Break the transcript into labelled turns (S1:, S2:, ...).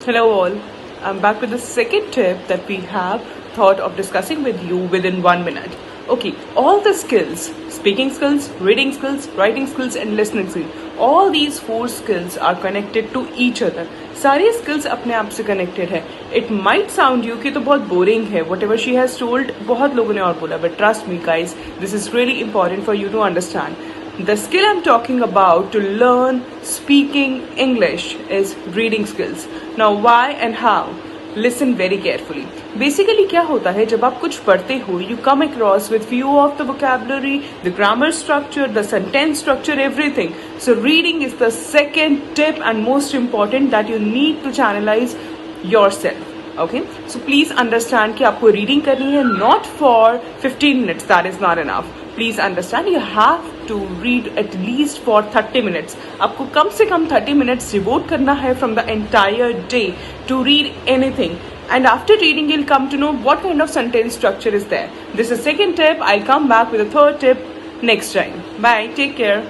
S1: Hello all, I'm back with the second tip that we have thought of discussing with you within 1 minute. Okay, all the skills, speaking skills, reading skills, writing skills and listening skills, all these four skills are connected to each other. सारी skills अपने आप से connected है. It might sound you कि तो बहुत boring है, whatever she has told बहुत लोगों ने और बोला, but trust me guys, this is really important for you to understand. The skill I'm talking about to learn speaking English is reading skills. Now why and how? Listen very carefully. Basically क्या होता है जब आप कुछ पढ़ते हो, you come across with few of the vocabulary, the grammar structure, the sentence structure, everything. So reading is the second tip and most important that you need to channelize yourself. Okay, so please understand कि आपको reading करनी है not for 15 minutes, that is not enough. Please understand you have to read at least for 30 minutes. आपको कम से कम 30 minutes devote करना है from the entire day to read anything. And after reading, you'll come to know what kind of sentence structure is there. This is second tip. I'll come back with a third tip next time. Bye. Take care.